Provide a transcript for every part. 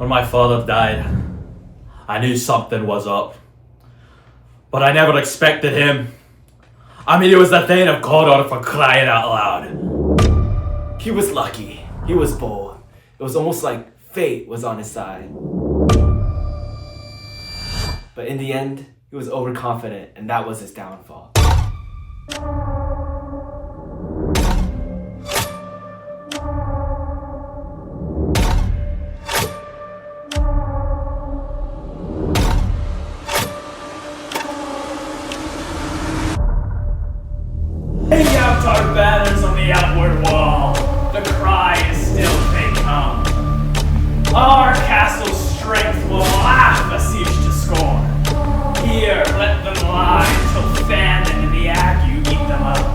When my father died, I knew something was up. But I never expected him. I mean, it was the thing of God for crying out loud. He was lucky. He was bold. It was almost like fate was on his side. But in the end, he was overconfident, and that was his downfall. Hang out our banners on the outward wall. The cry is still they come. Our castle's strength will laugh a siege to scorn. Here, let them lie till famine and the ague eat them up.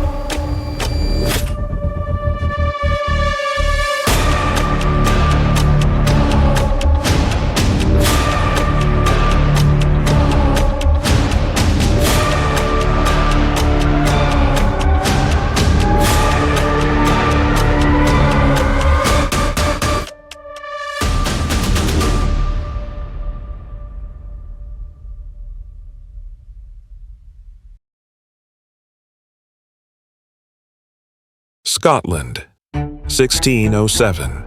Scotland, 1607.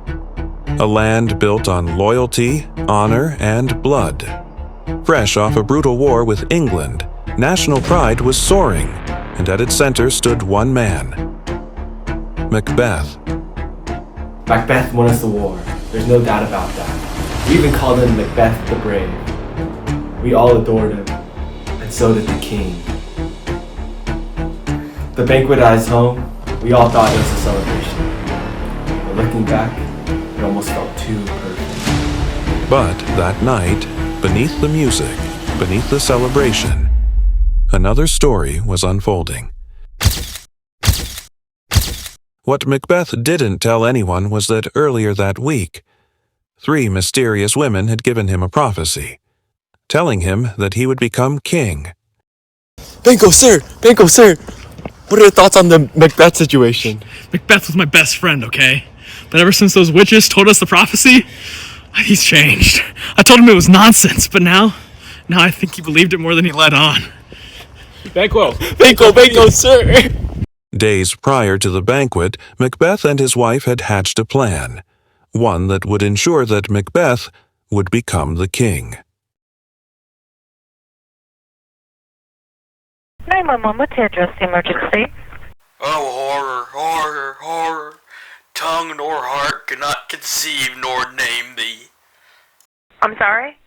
A land built on loyalty, honor, and blood. Fresh off a brutal war with England, national pride was soaring, and at its center stood one man, Macbeth. Macbeth won us the war. There's no doubt about that. We even called him Macbeth the Brave. We all adored him, and so did the king. The banquet at his home, we all thought it was a celebration. But looking back, it almost felt too perfect. But that night, beneath the music, beneath the celebration, another story was unfolding. What Macbeth didn't tell anyone was that earlier that week, 3 mysterious women had given him a prophecy, telling him that he would become king. Banco, sir! Banco, sir! What are your thoughts on the Macbeth situation? Macbeth was my best friend, okay? But ever since those witches told us the prophecy, he's changed. I told him it was nonsense, but now I think he believed it more than he let on. Banco, sir! Days prior to the banquet, Macbeth and his wife had hatched a plan, one that would ensure that Macbeth would become the king. 911, what's the address, the emergency? Oh, horror, horror, horror. Tongue nor heart cannot conceive nor name thee. I'm sorry?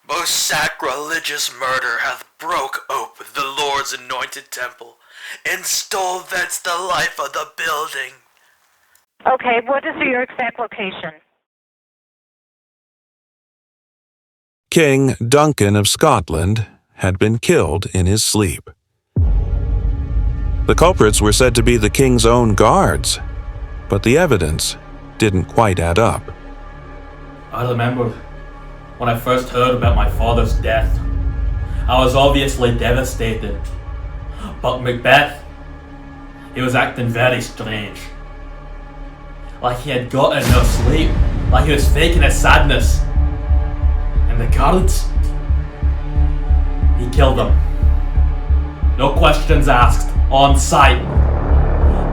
Most sacrilegious murder hath broke open the Lord's anointed temple, and stole thence the life of the building. Okay, what is your exact location? King Duncan of Scotland had been killed in his sleep. The culprits were said to be the king's own guards, but the evidence didn't quite add up. I remember when I first heard about my father's death. I was obviously devastated. But Macbeth, he was acting very strange. Like he had gotten no sleep, like he was faking his sadness. And the guards, he killed them. No questions asked, on sight.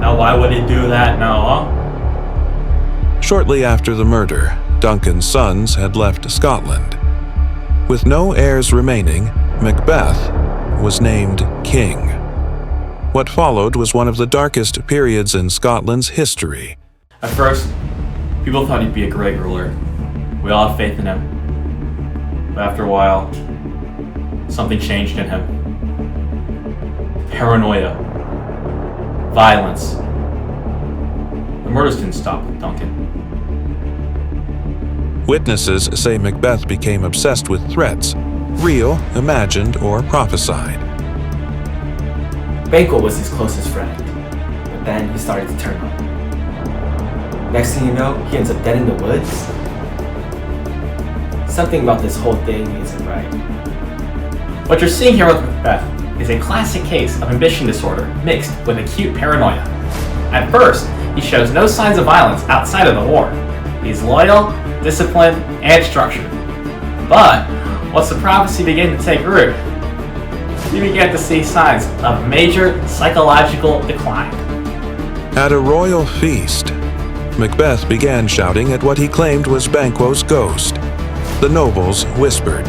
Now why would he do that now, huh? Shortly after the murder, Duncan's sons had left Scotland. With no heirs remaining, Macbeth was named king. What followed was one of the darkest periods in Scotland's history. At first, people thought he'd be a great ruler. We all had faith in him. But after a while, something changed in him. Paranoia. Violence. The murders didn't stop with Duncan. Witnesses say Macbeth became obsessed with threats, real, imagined, or prophesied. Banquo was his closest friend, but then he started to turn on. Next thing you know, he ends up dead in the woods. Something about this whole thing isn't right. What you're seeing here with Macbeth is a classic case of ambition disorder mixed with acute paranoia. At first, he shows no signs of violence outside of the war. He's loyal, disciplined, and structured. But once the prophecy began to take root, he began to see signs of major psychological decline. At a royal feast, Macbeth began shouting at what he claimed was Banquo's ghost. The nobles whispered,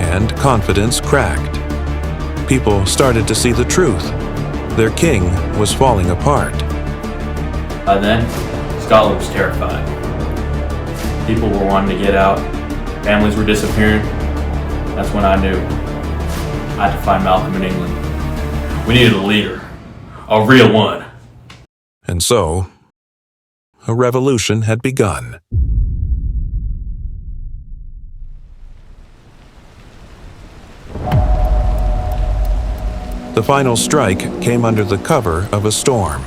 and confidence cracked. People started to see the truth. Their king was falling apart. By then, Scotland was terrified. People were wanting to get out. Families were disappearing. That's when I knew I had to find Malcolm in England. We needed a leader. A real one. And so, a revolution had begun. The final strike came under the cover of a storm.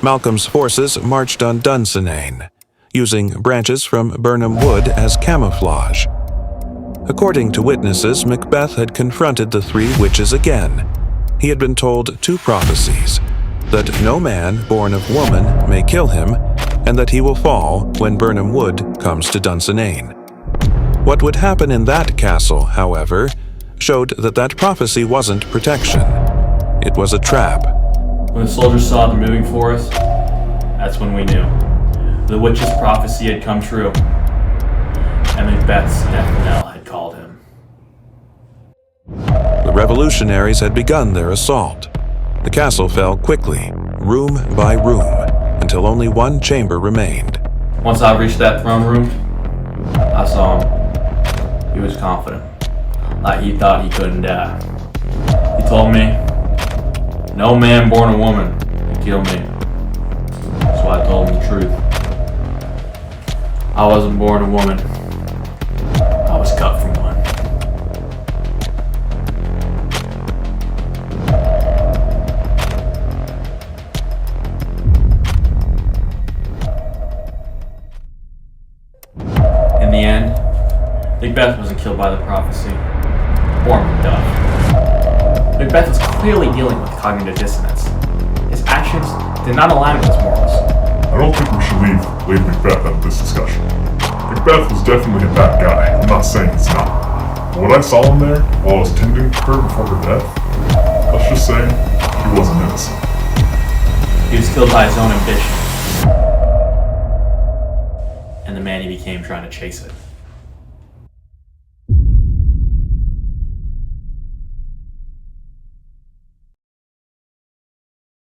Malcolm's forces marched on Dunsinane, using branches from Birnam Wood as camouflage. According to witnesses, Macbeth had confronted the three witches again. He had been told two prophecies, that no man born of woman may kill him, and that he will fall when Birnam Wood comes to Dunsinane. What would happen in that castle, however, showed that that prophecy wasn't protection. It was a trap. When the soldiers saw the moving forest, that's when we knew. The witch's prophecy had come true, and Macbeth's death knell had called him. The revolutionaries had begun their assault. The castle fell quickly, room by room, until only one chamber remained. Once I reached that throne room, I saw him. He was confident, like he thought he couldn't die. He told me, no man born a woman can kill me. So I told him the truth. I wasn't born a woman. I was cut from one. In the end, Macbeth wasn't killed by the prophecy, or Macduff. Macbeth was clearly dealing with cognitive dissonance. His actions did not align with his morals. I don't think we should leave Macbeth out of this discussion. Macbeth was definitely a bad guy. I'm not saying he's not. But what I saw him there while I was tending to her before her death, let's just say he wasn't innocent. He was killed by his own ambition, and the man he became trying to chase it.